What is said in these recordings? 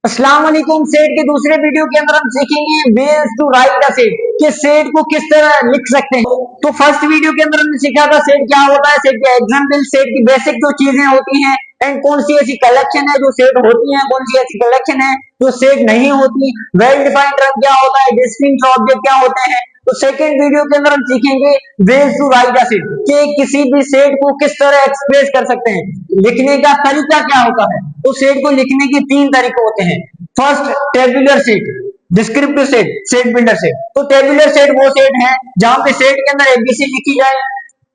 अस्सलाम वालेकुम। सेट के दूसरे वीडियो के अंदर हम सीखेंगे ways to write the set कि सेट को किस तरह लिख सकते हैं। तो फर्स्ट वीडियो के अंदर हमने सीखा था सेट क्या होता है, सेट के एग्जांपल, सेट की बेसिक जो चीजें होती हैं एंड कौन सी ऐसी कलेक्शन है जो सेट होती है, कौन सी ऐसी कलेक्शन है जो सेट नहीं होती, वेल डिफाइंड टर्म क्या होता है, डिस्टिंक्ट ऑब्जेक्ट क्या होते हैं। तो सेकंड वीडियो के अंदर हम सीखेंगे ways to write the set कि किसी भी सेट को किस तरह एक्सप्रेस कर सकते हैं, लिखने का तरीका क्या होता है। तो सेट को लिखने के तीन तरीके होते हैं। First, tabular set, descriptive set, set builder set. तो टेबुलर सेट वो सेट है जहां पे सेट के अंदर एबीसी लिखी जाए,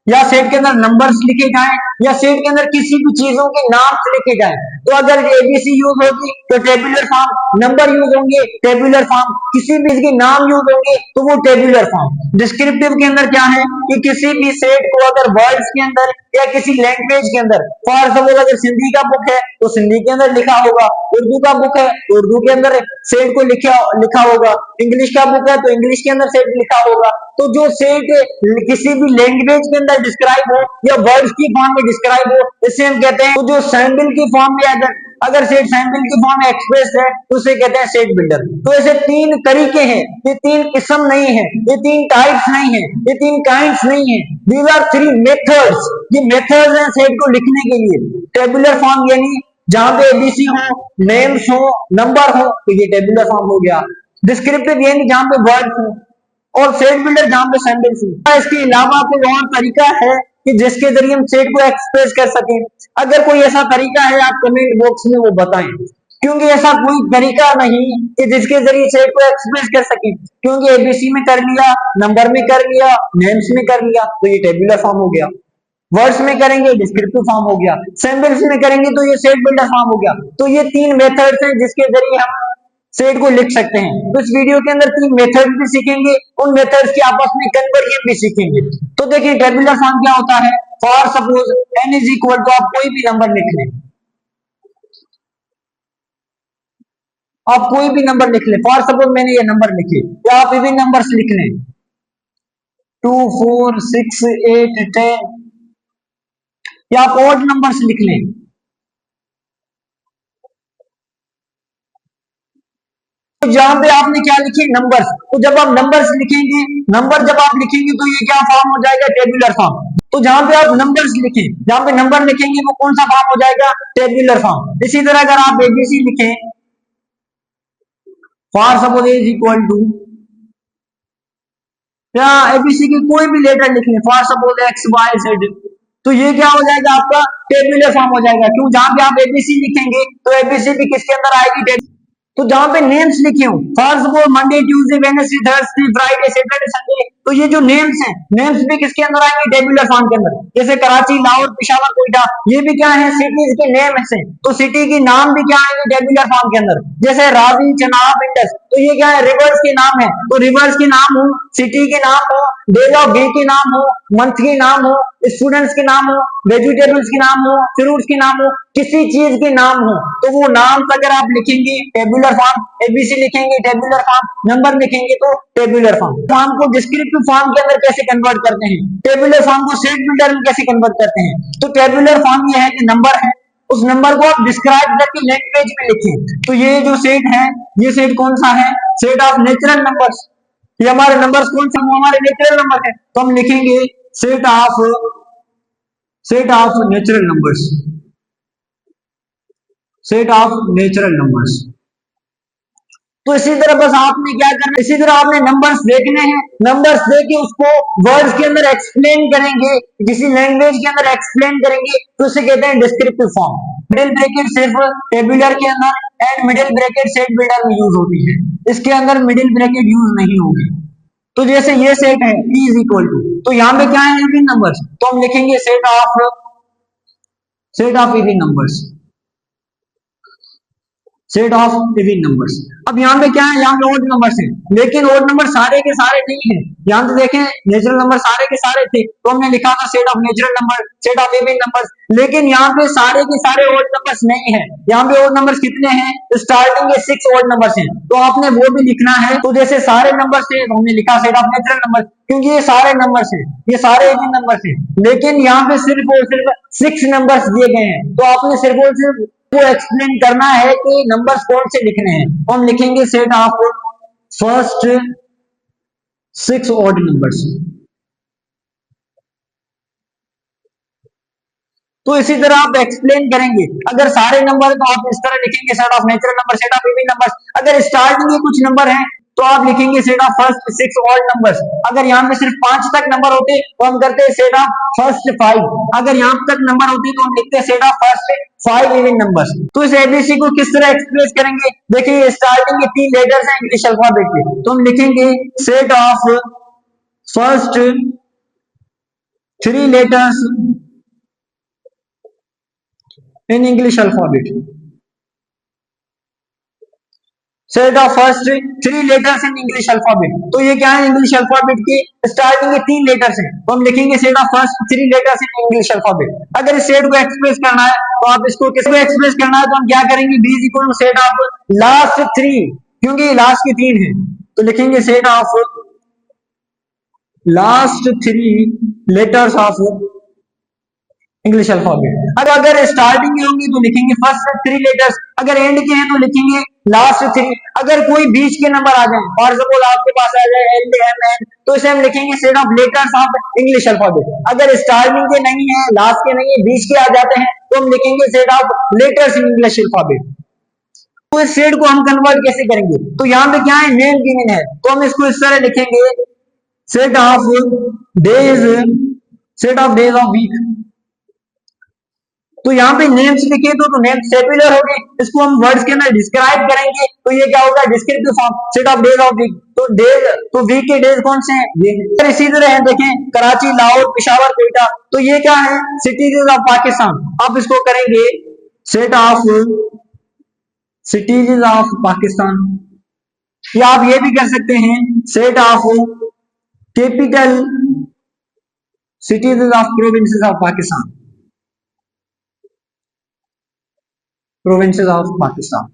या सेट के अंदर नंबर्स लिखे जाएं, या सेट के अंदर किसी भी चीजों के नाम लिखे जाएं। तो अगर एबीसी यूज होगी तो टेबुलर फॉर्म, नंबर यूज होंगे टेबुलर फॉर्म, किसी भी इसके नाम यूज होंगे तो वो टेबुलर फॉर्म। डिस्क्रिप्टिव के अंदर क्या है कि किसी भी सेट को अगर वर्ड्स के अंदर या किसी लैंग्वेज के अंदर, फॉर सपोज अगर सिंधी का बुक है तो सिंधी के अंदर लिखा होगा, उर्दू का बुक है तो उर्दू के अंदर सेट को लिखा होगा, इंग्लिश का बुक है तो इंग्लिश के अंदर सेट लिखा होगा। तो जो सेट किसी भी लैंग्वेज के अंदर डिस्क्राइब हो या वर्ड्स की फॉर्म में डिस्क्राइब हो, इसे हम कहते हैं। तो जो सैंपल की फॉर्म में अगर सेट सैंपल की फॉर्म में एक्सप्रेस है तो उसे कहते हैं सेट बिल्डर। तो ऐसे तीन तरीके हैं, ये तीन किस्म नहीं है, ये तीन टाइप्स नहीं है, ये तीन काइंड्स नहीं है, दीज आर थ्री मेथड्स। ये मेथड्स हैं सेट को लिखने के लिए। टेबुलर फॉर्म यानी जहां पे एबीसी हो, नेम्स हो, नंबर हो, तो ये टेबुलर फॉर्म हो गया। डिस्क्रिप्टिव यानी जहां पे वर्ड्स हो, और सेट बिल्डर जहां पे सैंपल्स हो। इसके अलावा कोई और तरीका है कि जिसके जरिए हम सेट को एक्सप्रेस कर सकें? अगर कोई ऐसा तरीका है आप कमेंट बॉक्स में वो बताएं, क्योंकि ऐसा कोई तरीका नहीं कि जिसके जरिए सेट को एक्सप्रेस कर सकें। क्योंकि एबीसी में कर लिया, नंबर में कर लिया, नेम्स में कर लिया तो ये टेबुलर फॉर्म हो गया, वर्ड्स में करेंगे डिस्क्रिप्टिव फॉर्म हो गया, सैंपल्स में करेंगे तो ये सेट बिल्डर फॉर्म हो गया। तो ये तीन मेथड्स हैं जिसके जरिए हम सेट को लिख सकते हैं। तो इस वीडियो के अंदर तीन मेथड भी सीखेंगे, उन मेथड्स की आपस में कन्वर्जन भी सीखेंगे। तो देखिए टेबुलर फॉर्म क्या होता है। For suppose n is equal to, आप कोई भी नंबर लिख लें, आप कोई भी नंबर लिख लें। फॉर सपोज मैंने ये नंबर लिखे, या आप इवन नंबर्स लिख लें 2 4 6 8 10, या आप ऑड नंबर्स लिख लें। तो जहां पे आपने क्या लिखे, नंबर्स। तो जब आप नंबर्स लिखेंगे, नंबर जब आप लिखेंगे तो ये क्या फॉर्म हो जाएगा, टेबुलर फॉर्म। तो जहां पे आप नंबर्स लिखें, जहां पे नंबर लिखेंगे वो कौन सा फॉर्म हो जाएगा, टेबुलर फॉर्म। इसी तरह अगर आप एबीसी लिखें, for suppose is equal to, या एबीसी की कोई भी लेटर लिख लें, for suppose X Y Z, तो ये क्या हो जाएगा आपका, टेबुलर फॉर्म हो जाएगा। क्यों, जहां पे आप एबीसी लिखेंगे तो एबीसी भी किसके अंदर आएगी, तो जहां पे नेम्स लिखे हो, for suppose Monday Tuesday Wednesday Thursday Friday Saturday Sunday, तो ये जो नेम्स हैं, नेम्स भी किसके अंदर आएंगे, टेबुलर फॉर्म के अंदर। जैसे कराची, लाहौर, पेशावर, कोयटा, ये भी क्या है, सिटीज के नेम है, तो सिटी की नाम भी क्या आएंगे, टेबुलर फॉर्म के अंदर। जैसे रावी, चनाब, इंडस, तो ये क्या है, रिवर्स के नाम है, तो रिवर्स के नाम हो, सिटी के नाम हो, डेज ऑफ डे के नाम हो, मंथ के नाम हो, स्टूडेंट्स के नाम हो, वेजिटेबल्स के नाम हो, फ्रूट्स के नाम हो, किसी चीज के नाम हो, तो वो नाम अगर आप लिखेंगे टेबुलर फॉर्म, एबीसी लिखेंगे टेबुलर फॉर्म, नंबर लिखेंगे तो टेबुलर फॉर्म। फॉर्म को डिस्क्रिप्टिव फॉर्म के अंदर कैसे कन्वर्ट करते हैं, टेबुलर फॉर्म को सेट बिल्डर में कैसे कन्वर्ट करते हैं। तो टेबुलर फॉर्म ये है कि नंबर है, उस नंबर को आप डिस्क्राइब करके लैंग्वेज में लिखें। तो ये जो सेट है, ये सेट कौन सा है, सेट ऑफ नेचुरल नंबर्स। ये हमारे नंबर्स कौन सा, हमारे नेचुरल नंबर है, तो हम लिखेंगे set of natural numbers, set of natural numbers. तो इसी तरह बस आपने क्या करना है, इसी तरह आपने नंबर्स देखने हैं, नंबर्स देके उसको वर्ड्स के अंदर एक्सप्लेन करेंगे, किसी लैंग्वेज के अंदर एक्सप्लेन करेंगे, तो उसे कहते हैं डिस्क्रिप्टिव फॉर्म। मिडिल ब्रैकेट सिर्फ टेबुलर के अंदर and middle bracket set builder में यूज होती है, इसके अंदर मिडिल ब्रैकेट यूज नहीं होगी। तो जैसे ये सेट है p इज इक्वल टू, तो यहाँ पे क्या है, इवन नंबर्स, तो हम लिखेंगे set of even numbers, set of even numbers. अब यहाँ पे क्या है, यहाँ पे ओड नंबर्स हैं, लेकिन ओड नंबर सारे के सारे नहीं है। यहाँ पे देखें नेचुरल नंबर सारे के सारे थे, तो हमने लिखा था set of natural number, set of even numbers. लेकिन यहाँ पे सारे के सारे ओड नंबर्स नहीं है। यहाँ पे ओड नंबर्स कितने हैं, स्टार्टिंग के 6 ओड नंबर्स हैं, तो आपने वो भी लिखना है। तो जैसे सारे नंबर्स थे तो हमने लिखा सेट ऑफ नेचुरल नंबर, क्योंकि ये सारे नंबर्स हैं, ये सारे इवन नंबर्स हैं। लेकिन यहाँ पे सिर्फ और सिर्फ 6 नंबर्स दिए गए हैं, तो आपने सिर्फ और सिर्फ को एक्सप्लेन करना है कि नंबर्स कौन से लिखने हैं, तो हम लिखेंगे set of first 6 odd numbers. तो इसी तरह आप एक्सप्लेन करेंगे, अगर सारे नंबर तो आप इस तरह लिखेंगे set of natural number, set of even numbers. अगर स्टार्टिंग में कुछ नंबर हैं तो आप लिखेंगे set of first 6 odd numbers. अगर यहाँ पे सिर्फ 5 तक नंबर होते तो हम करते हैं सेट ऑफ फर्स्ट 5। अगर यहाँ तक नंबर होते तो हम लिखते हैं set of first 5 even numbers. तो इस एबीसी को किस तरह एक्सप्रेस करेंगे, देखिए स्टार्टिंग के 3 लेटर्स हैं इंग्लिश अल्फाबेट के, तो हम लिखेंगे set of first 3 letters in English alphabet. Set of first 3 letters in English alphabet. तो ये क्या है, इंग्लिश अल्फाबेट की स्टार्टिंग के 3 लेटर्स हैं, तो हम लिखेंगे set of first 3 letters in English alphabet. अगर इस सेट को एक्सप्रेस करना है तो आप इसको किसको एक्सप्रेस करना है, तो हम क्या करेंगे, B is equal to set of last 3, क्योंकि लास्ट की 3 है तो लिखेंगे set of last 3 letters of English alphabet. अगर स्टार्टिंग में होंगे तो लिखेंगे फर्स्ट 3 लेटर्स, अगर एंड के हैं तो लिखेंगे लास्ट 3। अगर कोई बीच के नंबर आ जाए, फॉर एग्जांपल आपके पास आ जाए एल एम एन, तो इसे हम लिखेंगे set of letters of English alphabet. अगर स्टार्टिंग के नहीं है, लास्ट के नहीं है, बीच के आ जाते हैं तो हम लिखेंगे set of letters in English alphabet. तो इस सेट को हम कन्वर्ट कैसे करेंगे, तो यहाँ पे क्या है, नेम गिवन है, तो हम इसको इस तरह लिखेंगे set of days, set of days of week. तो यहाँ पे नेम्स लिखे तो नेम सेक्युलर हो गए, इसको हम वर्ड्स के अंदर डिस्क्राइब करेंगे तो ये क्या होगा, descriptive form, set of days of week. तो डेज, तो वीक के डेज कौन से हैं, ये। इसी तरह है, देखें कराची, लाहौर, पेशावर, कोयटा, तो ये क्या है, सिटीज ऑफ पाकिस्तान। आप इसको करेंगे set of cities of Pakistan, या आप ये भी कर सकते हैं set of capital cities of provinces of Pakistan, provinces of Pakistan.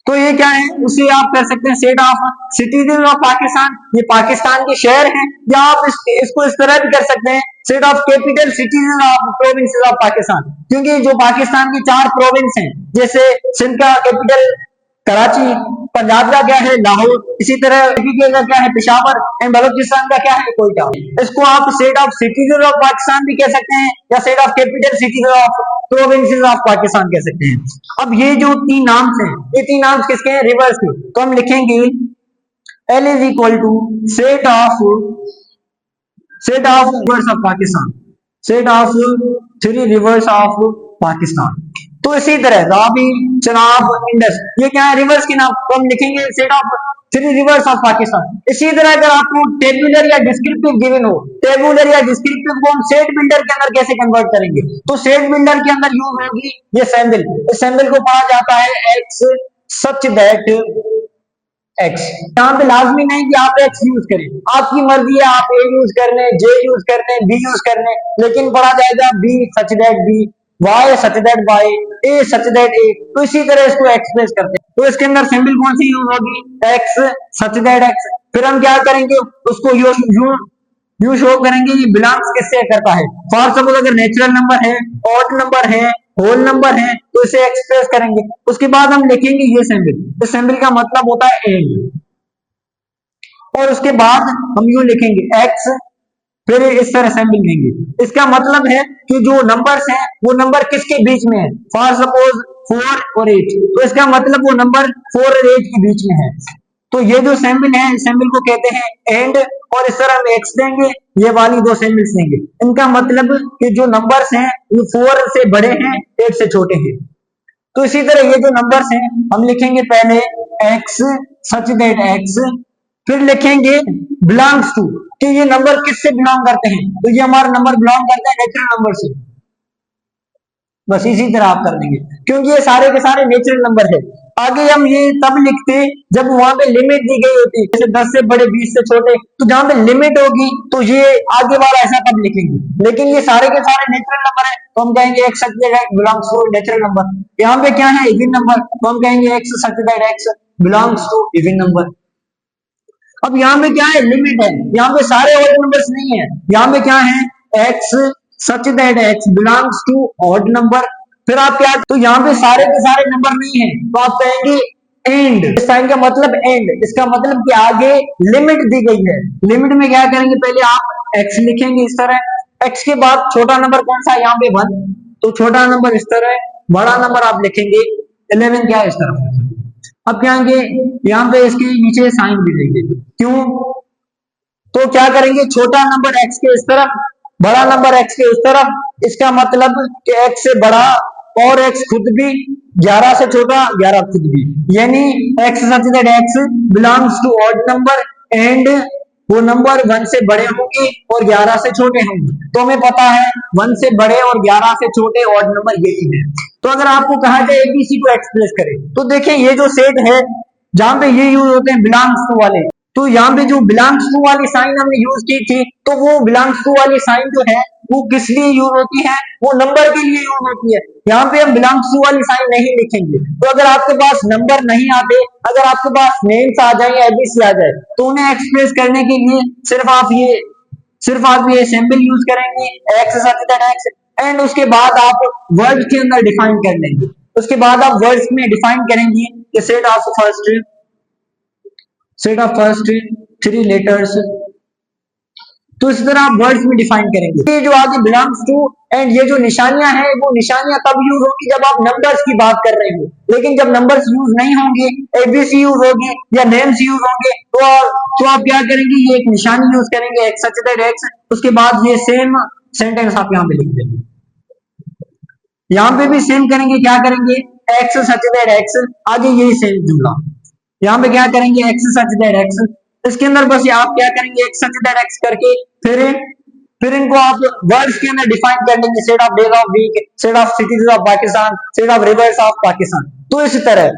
तो ये क्या है, उसे आप कर सकते हैं set of citizen of Pakistan, ये पाकिस्तान के शहर हैं, या आप इसको इस तरह भी कर सकते हैं set of capital citizen of provinces of Pakistan, क्योंकि जो पाकिस्तान की 4 प्रोविंस हैं, जैसे सिंध का कैपिटल कराची, पंजाब का क्या है लाहौर, इसी तरह यूपी का क्या है पेशावर, एंड बलूचिस्तान का क्या है कोयटा। इसको आप set of citizen of Pakistan भी कह सकते हैं, या set of capital cities of provinces of Pakistan कह सकते हैं। अब ये जो 3 नाम्स हैं, ये 3 नाम्स किसके हैं, रिवर्स के, तो हम लिखेंगे L is equal to set of rivers of Pakistan, set of 3 rivers of Pakistan. तो इसी तरह रावी, चनाब, इंडस, ये क्या है रिवर्स के नाम, तो हम लिखेंगे set of 3 rivers of Pakistan. इसी तरह अगर आपको टेबुलर या डिस्क्रिप्टिव गिवन हो, टेबुलर या डिस्क्रिप्टिव को हम सेट बिल्डर के अंदर कैसे कन्वर्ट करेंगे, तो सेट बिल्डर के अंदर यूज होगी ये सैंपल। इस सैंपल को पढ़ा जाता है एक्स सच दैट एक्स। यहाँ पे लाजमी नहीं कि आप एक्स यूज करें, आपकी मर्जी है, आप ए यूज कर लें, जे यूज कर लें, बी यूज कर लें, लेकिन पढ़ा जाएगा B such that B, Y such that Y, A such that A. तो इसी तरह इसको एक्सप्रेस करते हैं। तो इसके अंदर सिंबल कौन सी यूज होगी, एक्स सच दैट एक्स। फिर हम क्या करेंगे, उसको यू शो करेंगे ये बिलोंग्स किससे करता है। फॉर सपोज अगर नेचुरल नंबर है, ऑड नंबर है, होल नंबर है, तो इसे एक्सप्रेस करेंगे। उसके बाद हम लिखेंगे ये सिंबल, इस सिंबल का मतलब होता है एंड, और उसके बाद हम यूं लिखेंगे एक्स, फिर इस तरह सिंबल लेंगे। इसका मतलब है कि जो नंबर्स हैं वो नंबर किसके बीच में है, फॉर सपोज 4 और 8, तो इसका मतलब वो नंबर 4 और 8 के बीच में है। तो ये जो सिंबल है, इस सिंबल को कहते हैं एंड, और इस तरह हम एक्स देंगे, ये वाली 2 सिंबल्स देंगे। इनका मतलब कि जो नंबर्स हैं वो 4 से बड़े हैं, 8 से छोटे हैं। तो इसी तरह ये जो नंबर्स हैं हम लिखेंगे पहले एक्स सच दैट एक्स, फिर लिखेंगे बिलोंग्स टू, कि ये नंबर किससे बिलोंग करते हैं, तो ये हमारा नंबर बिलोंग करता है नेचुरल नंबर से। बस इसी तरह आप कर देंगे, क्योंकि ये सारे के सारे नेचुरल नंबर है। आगे हम ये तब लिखते जब वहां पे लिमिट दी गई होती, जैसे 10 से बड़े 20 से छोटे, तो जहां पे लिमिट होगी तो ये आगे वाला ऐसा तब लिखेंगे। लेकिन ये सारे के सारे नेचुरल नंबर है, तो हम कहेंगे x such that x belongs to natural number. यहाँ पे क्या है इवन नंबर, तो हम कहेंगे x such that x belongs to even number. अब यहाँ पे क्या है, लिमिट है, यहाँ पे सारे ऑड नंबर्स नहीं है, यहाँ पे क्या है x such that x belongs to odd number, फिर आप क्या, तो यहाँ पे सारे के सारे नंबर नहीं है तो आप कहेंगे एंड। इस साइन का मतलब एंड, इसका मतलब कि आगे लिमिट दी गई है। लिमिट में क्या करेंगे, पहले आप एक्स लिखेंगे इस तरह, एक्स के बाद छोटा नंबर कौन सा है, यहाँ पे 1, तो छोटा नंबर इस तरह, बड़ा नंबर आप लिखेंगे 11 क्या है इस तरफ। अब क्या आएंगे, यहाँ पे इसके नीचे साइन भी देंगे, क्यों, तो क्या करेंगे, छोटा नंबर एक्स के इस तरफ, बड़ा नंबर एक्स के उस तरफ। इसका मतलब कि एक्स से बड़ा और एक्स खुद भी, 11 से छोटा 11 खुद भी, यानी x such that x belongs to odd number and वो नंबर 1 से बड़े होंगे और 11 से छोटे होंगे। तो हमें पता है 1 से बड़े और 11 से छोटे ऑड नंबर यही है। तो अगर आपको कहा जाए एबीसी को एक्सप्रेस करें, तो देखिए ये जो सेट है जहां पे ये यूज होते हैं बिलोंग्स टू वाले, तो यहाँ पे जो बिलोंग्स टू वाली साइन हमने यूज की थी, तो वो बिलोंग्स टू वाली साइन जो है वो किस लिए यूज होती है, वो नंबर के लिए यूज होती है। यहाँ पे हम बिलोंग्स टू वाली साइन नहीं लिखेंगे। तो अगर आपके पास नंबर नहीं आते, अगर आपके पास नेम्स आ जाए या एबीसी आ जाए, तो उन्हें एक्सप्रेस करने के लिए सिर्फ आप ये सिंबल यूज करेंगे, x such that x, and उसके बाद आप वर्ड के अंदर डिफाइन कर लेंगे। उसके बाद आप वर्ड्स में डिफाइन करेंगे कि सेट ऑफ फर्स्ट 3 लेटर्स, तो इस तरह आप वर्ड्स में डिफाइन करेंगे। ये जो आगे बिलोंग्स टू एंड ये जो निशानियां हैं, वो निशानियां तब यूज होगी जब आप नंबर्स की बात कर रहे हो, लेकिन जब नंबर्स यूज नहीं होंगे, एबीसी यूज होगी या नेम्स यूज होंगे, तो आप क्या करेंगे, ये एक निशानी यूज करेंगे एक्स सच दैट एक्स, उसके बाद ये सेम सेंटेंस आप यहाँ पे लिख देंगे। यहाँ पे भी सेम करेंगे, क्या करेंगे, एक्स सच दैट एक्स, आगे यही सेम जुड़ा, यहाँ पे क्या करेंगे, एक्स सच दैट एक्स, इसके अंदर बस आप क्या करेंगे, एक्स सच दैट एक्स करके फिर इनको आप वर्ड्स के अंदर डिफाइन कर लेंगे, set of days of week, set of cities of Pakistan, set of rivers of Pakistan. तो इसी तरह,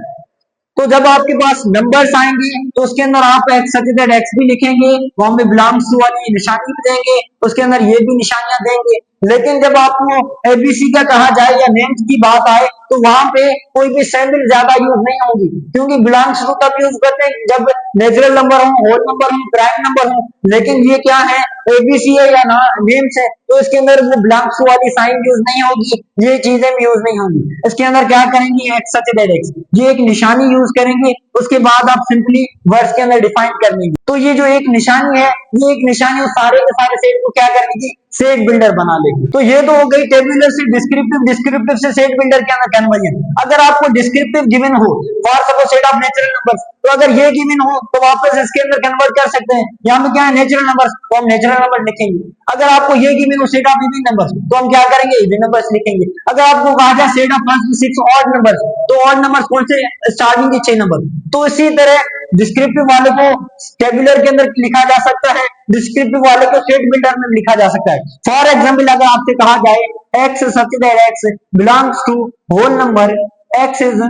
तो जब आपके पास नंबर्स आएंगे तो उसके अंदर आप एक्स सच दैट एक्स भी लिखेंगे, वहां पे बिलोंग्स टू वाली निशानी भी देंगे, उसके अंदर ये भी निशानियां देंगे। लेकिन जब आपको एबीसी का कहा जाए या नेम्स की बात आए, तो वहां पे कोई भी सिंबल ज्यादा यूज नहीं होगी, क्योंकि बिलोंग्स टू तब यूज करते हैं जब नेचुरल नंबर हो, होल नंबर हो, प्राइम नंबर हो। लेकिन ये क्या है, एबीसी है या नेम्स है, तो इसके अंदर वो बिलोंग्स टू वाली साइन यूज नहीं होगी, ये चीजें भी यूज नहीं होंगी। इसके अंदर क्या करेंगे, एक्स सच दैट एक्स, ये एक निशानी यूज करेंगे, उसके बाद आप सिंपली वर्ड्स के अंदर डिफाइन कर लेंगे। तो ये जो एक निशानी है, ये एक निशानी सारे के सारे सेट को क्या करेगी, सेट बिल्डर बना लेगी। तो ये तो हो गई टेबुलर से डिस्क्रिप्टिव, डिस्क्रिप्टिव से सेट बिल्डर के अंदर कन्वर्जन। अगर आपको डिस्क्रिप्टिव गिवन हो, for suppose set of natural numbers, तो अगर ये गिवन हो तो वापस इसके अंदर कन्वर्ट कर सकते हैं। यहाँ पे क्या है, नेचुरल नंबर्स, तो हम नेचुरल नंबर लिखेंगे। अगर आपको ये गिवन हो सेट ऑफ इवन नंबर्स, तो हम क्या करेंगे, इवन नंबर्स लिखेंगे। अगर आपको कहा जाए set of first 6 odd numbers, तो ऑड नंबर्स कौन से, स्टार्टिंग के 6 नंबर। तो इसी तरह डिस्क्रिप्टिव वाले को टेबुलर के अंदर लिखा जा सकता है, डिस्क्रिप्टिव वाले को सेट बिल्डर में लिखा जा सकता है। फॉर एग्जाम्पल, अगर आपसे कहा जाए x such that x belongs to whole number x is,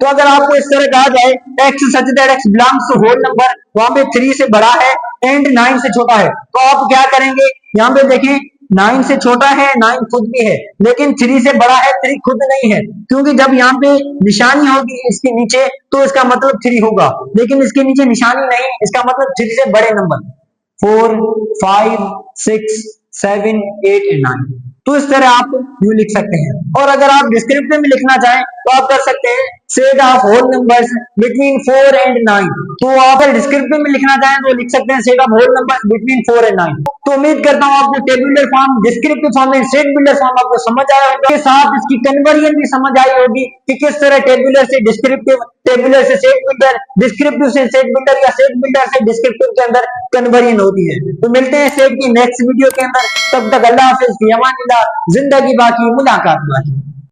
तो अगर आपको इस तरह कहा जाए x such that x belongs to whole number, वहां पे 3 से बड़ा है एंड 9 से छोटा है, तो आप क्या करेंगे, यहाँ पे देखें 9 से छोटा है, 9 खुद भी है, लेकिन 3 से बड़ा है, 3 खुद नहीं है, क्योंकि जब यहाँ पे निशानी होगी इसके नीचे तो इसका मतलब 3 होगा, लेकिन इसके नीचे निशानी नहीं, इसका मतलब 3 से बड़े नंबर 4 5 6 7 8 एंड 9। तो इस तरह आप यू लिख सकते हैं। और अगर आप डिस्क्रिप्टिव में लिखना चाहें तो आप कर सकते हैं set of whole numbers between 4 and 9। तो आप अगर डिस्क्रिप्टिव में लिखना चाहें तो लिख सकते हैं set of whole numbers between 4 and 9। तो उम्मीद करता हूं आपको tabular form, descriptive form and set builder form आपको समझ आया होगा, के साथ इसकी कन्वर्जन भी समझ आई होगी कि किस तरह टेबुलर से डिस्क्रिप्टिव, टेबुलर से सेट बिल्डर, डिस्क्रिप्टिव से सेट बिल्डर या सेट बिल्डर से डिस्क्रिप्टिव के अंदर कन्वर्जन होती है। तो मिलते हैं सेट की नेक्स्ट वीडियो के अंदर, तब तक अल्लाह हाफिज, फी अमानिल्लाह, जिंदगी बाकी मुलाकात बाकी।